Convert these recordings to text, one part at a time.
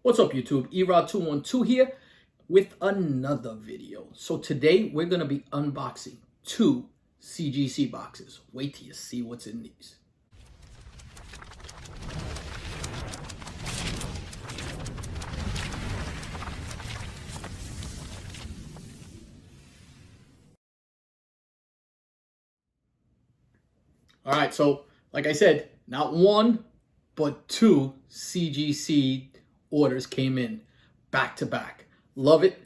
What's up, YouTube? Erod212 here with another video. So today we're going to be unboxing two CGC boxes. Wait till you see what's in these. All right, so like I said, not one, but two CGC orders came in back to back. Love it.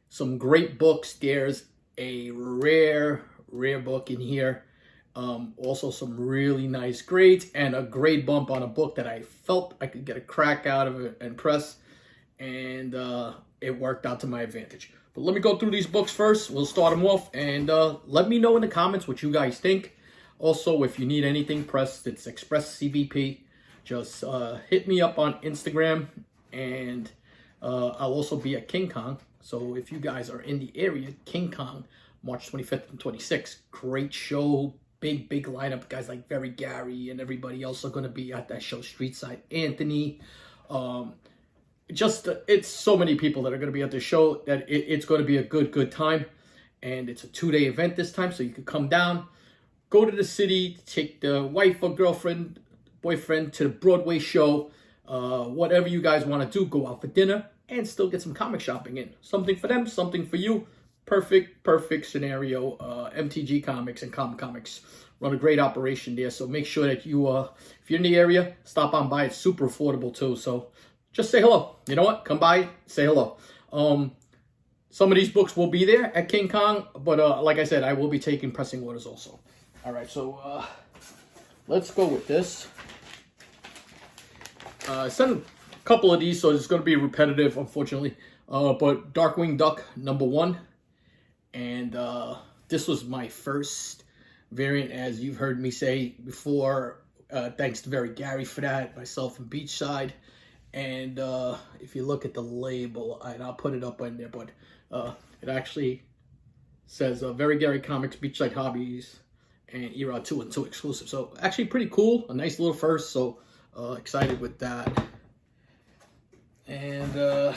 Some great books. There's a rare book in here. Also some really nice grades and a grade bump on a book that I felt I could get a crack out of it and press, and it worked out to my advantage. But let me go through these books first. We'll start them off, and let me know in the comments what you guys think. Also, if you need anything pressed, it's Express CBP. Just hit me up on Instagram, and I'll also be at King Kong. So if you guys are in the area, King Kong, March 25th and 26th, great show, big lineup. Guys like Very Gary and everybody else are going to be at that show. Streetside Anthony, it's so many people that are going to be at the show that it's going to be a good time. And it's a 2-day event this time, so you can come down, go to the city, take the wife or girlfriend, boyfriend to the Broadway show, whatever you guys want to do. Go out for dinner and still get some comic shopping in. Something for them, something for you. Perfect scenario. MTG Comics and Comics run a great operation there, so make sure that you, if you're in the area, stop on by. It's super affordable too, so just say hello. You know what? Come by, say hello. Some of these books will be there at King Kong, but like I said, I will be taking pressing orders also. All right, so let's go with this. Send a couple of these, so it's going to be repetitive, unfortunately. But Darkwing Duck #1, and this was my first variant, as you've heard me say before. Thanks to Very Gary for that, myself and Beachside. And if you look at the label, and I'll put it up in there, but it actually says Very Gary Comics, Beachside Hobbies, and Erod212 exclusive. So actually pretty cool, a nice little first. So excited with that. And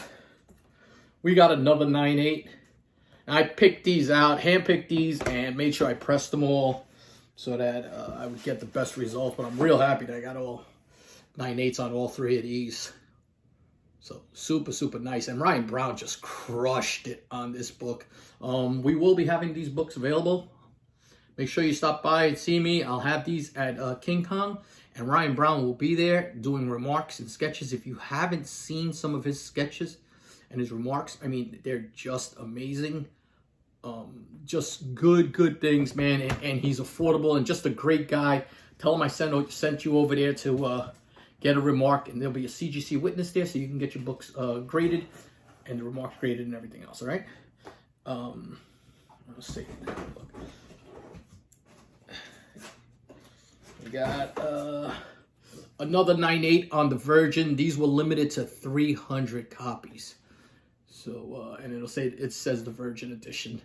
we got another 9/8. I picked these out, handpicked these, and made sure I pressed them all so that I would get the best results. But I'm real happy that I got all 9/8s on all three of these. So super nice. And Ryan Brown just crushed it on this book. We will be having these books available. Make sure you stop by and see me. I'll have these at King Kong, and Ryan Brown will be there doing remarks and sketches. If you haven't seen some of his sketches and his remarks, I mean, they're just amazing. Just good things, man. And he's affordable and just a great guy. Tell him I sent you over there to get a remark, and there'll be a CGC witness there, so you can get your books graded and the remarks graded and everything else. All right. Let's see. Look. We got another 9/8 on the Virgin. These were limited to 300 copies. So, and it says the Virgin edition.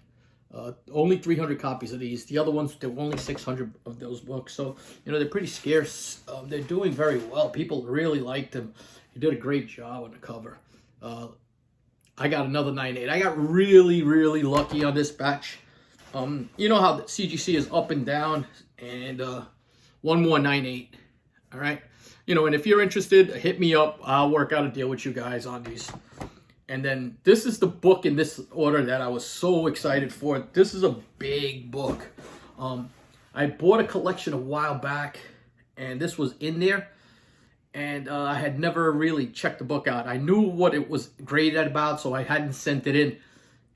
Only 300 copies of these. The other ones, there were only 600 of those books. So, you know, they're pretty scarce. They're doing very well. People really like them. You did a great job on the cover. I got another 9/8. I got really lucky on this batch. You know how the CGC is up and down, and one more 9/8. All right. You know, and if you're interested, hit me up. I'll work out a deal with you guys on these. And then this is the book in this order that I was so excited for. This is a big book. I bought a collection a while back, and this was in there. And I had never really checked the book out. I knew what it was graded about, so I hadn't sent it in.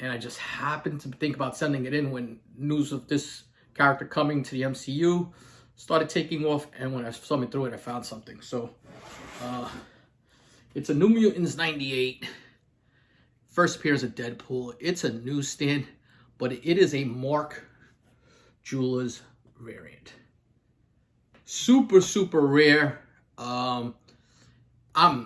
And I just happened to think about sending it in when news of this character coming to the MCU started taking off, and when I was thumbing through it, I found something. So it's a New Mutants 98. First appears of Deadpool. It's a newsstand, but it is a Mark Jewelers variant. Super rare. I'm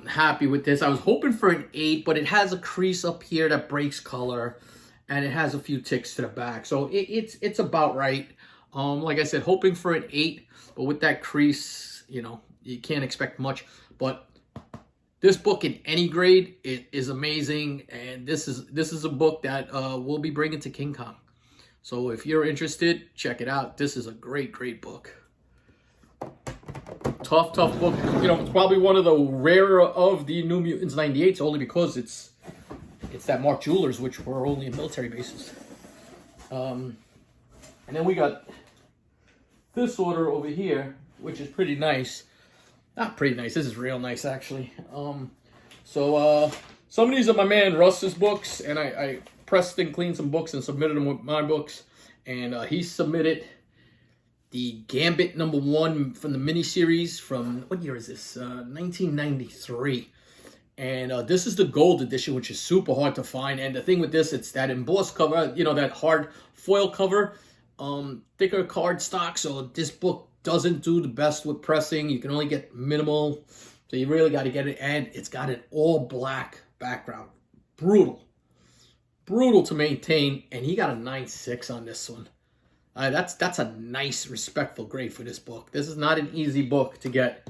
happy with this. I was hoping for an 8, but it has a crease up here that breaks color, and it has a few ticks to the back. So it's about right. Like I said, hoping for an 8, but with that crease, you know, you can't expect much. But This book in any grade is amazing, and this is a book that we'll be bringing to King Kong. So if you're interested, check it out. This is a great book. Tough book. You know, it's probably one of the rarer of the New Mutants 98s, only because it's that Mark Jewelers, which were only in military bases. And then we got this order over here, which is pretty nice. Not pretty nice. This is real nice, actually. So some of these are my man Russ's books, and I pressed and cleaned some books and submitted them with my books. And he submitted the Gambit #1 from the miniseries from, what year is this? 1993. And this is the gold edition, which is super hard to find. And the thing with this, it's that embossed cover, you know, that hard foil cover, thicker card stock. So this book doesn't do the best with pressing. You can only get minimal. So you really got to get it. And it's got an all black background. Brutal to maintain. And he got a 9.6 on this one. That's a nice, respectful grade for this book. This is not an easy book to get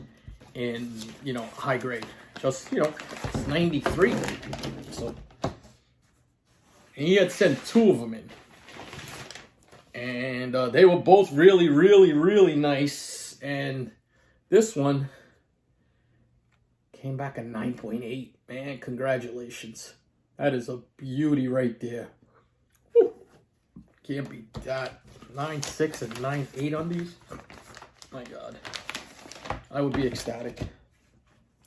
in, you know, high grade. Just, you know, it's 93. So, and he had sent 2 of them in. And they were both really nice. And this one came back a 9.8. Man, congratulations. That is a beauty right there. Woo. Can't beat that. 9.6 and 9.8 on these. My God. I would be ecstatic.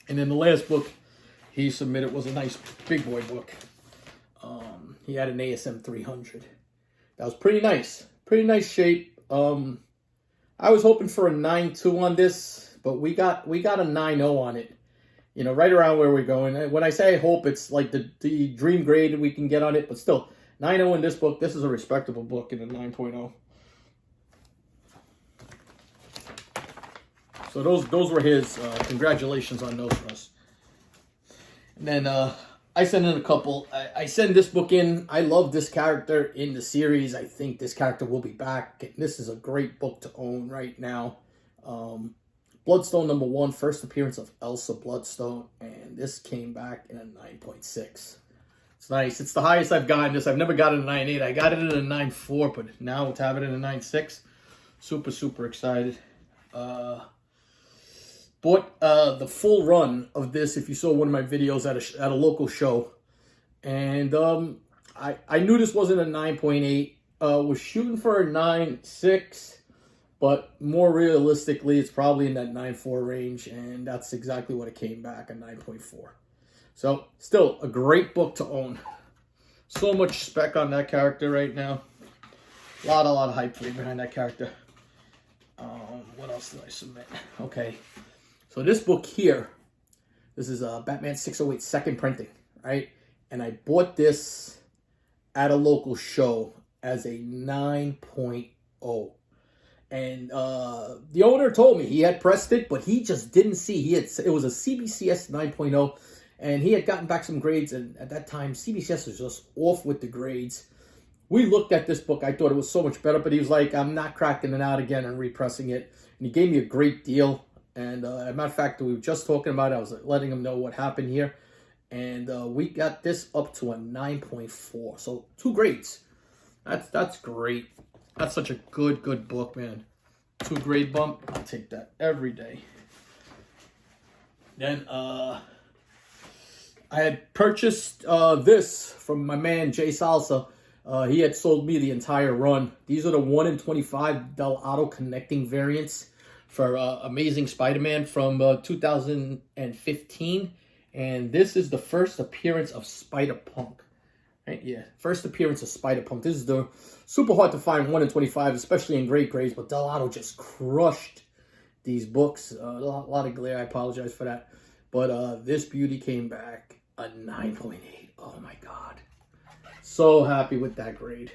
And then the last book he submitted was a nice big boy book. He had an ASM 300. That was pretty nice. Pretty nice shape. I was hoping for a 9.2 on this, but we got a 9.0 on it. You know, right around where we're going. When I say I hope, it's like the dream grade we can get on it, but still, 9.0 in this book. This is a respectable book in a 9.0. So those were his. Congratulations on those, Russ. And then I sent in a couple. I send this book in. I love this character in the series. I think this character will be back. This is a great book to own right now. Bloodstone #1, first appearance of Elsa Bloodstone. And this came back in a 9.6. It's nice. It's the highest I've gotten this. I've never gotten a 9.8. I got it in a 9.4, but now to have it in a 9.6. Super excited. Bought the full run of this, if you saw one of my videos at a local show. And I knew this wasn't a 9.8. Was shooting for a 9.6, but more realistically, it's probably in that 9.4 range, and that's exactly what it came back, a 9.4. So, still a great book to own. So much spec on that character right now. A lot of hype behind that character. What else did I submit? Okay. So this book here, this is Batman 608 second printing, right? And I bought this at a local show as a 9.0. And the owner told me he had pressed it, but he just didn't see. It was a CBCS 9.0, and he had gotten back some grades, and at that time, CBCS was just off with the grades. We looked at this book. I thought it was so much better, but he was like, I'm not cracking it out again and repressing it. And he gave me a great deal. And as a matter of fact, we were just talking about it. I was letting him know what happened here. And we got this up to a 9.4. So 2 grades. That's great. That's such a good book, man. 2 grade bump. I'll take that every day. Then I had purchased this from my man, Jay Salsa. He had sold me the entire run. These are the 1 in 25 Del Auto connecting variants for Amazing Spider-Man from 2015. And this is the first appearance of Spider-Punk. Right? Yeah, first appearance of Spider-Punk. This is the super hard to find 1 in 25, especially in great grades. But Del Auto just crushed these books. A lot of glare. I apologize for that. But this beauty came back a 9.8. Oh, my God. So happy with that grade.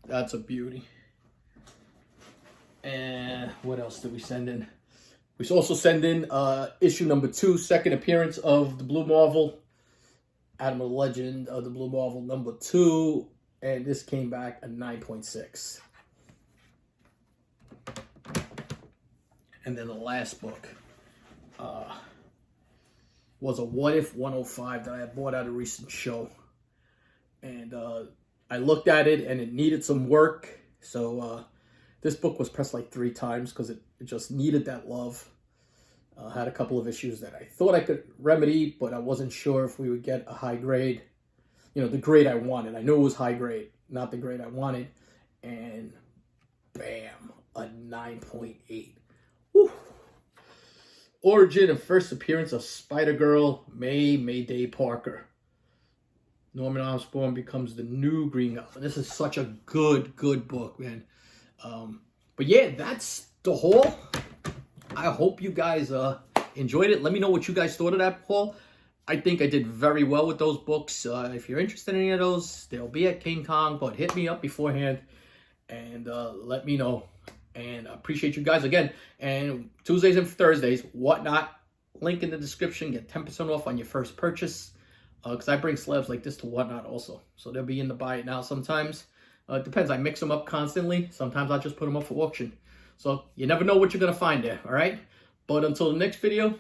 That's a beauty. And what else did we send in? We also send in issue #2, second appearance of the Blue Marvel. Adam the Legend of the Blue Marvel #2. And this came back a 9.6. And then the last book. was a What If 105 that I had bought at a recent show. And I looked at it and it needed some work. So this book was pressed like 3 times because it just needed that love. Had a couple of issues that I thought I could remedy, but I wasn't sure if we would get a high grade. You know, the grade I wanted. I knew it was high grade, not the grade I wanted. And bam, a 9.8. Woo. Origin and first appearance of Spider-Girl Mayday Parker. Norman Osborn becomes the new Green Goblin. This is such a good book, man. But yeah, that's the haul. I hope you guys enjoyed it. Let me know what you guys thought of that haul. I think I did very well with those books. If you're interested in any of those, they'll be at King Kong. But hit me up beforehand and let me know. And I appreciate you guys again. And Tuesdays and Thursdays, Whatnot, link in the description. Get 10% off on your first purchase. Because I bring slabs like this to Whatnot also. So they'll be in the buy it now sometimes. It depends. I mix them up constantly. Sometimes I just put them up for auction. So you never know what you're going to find there, all right? But until the next video,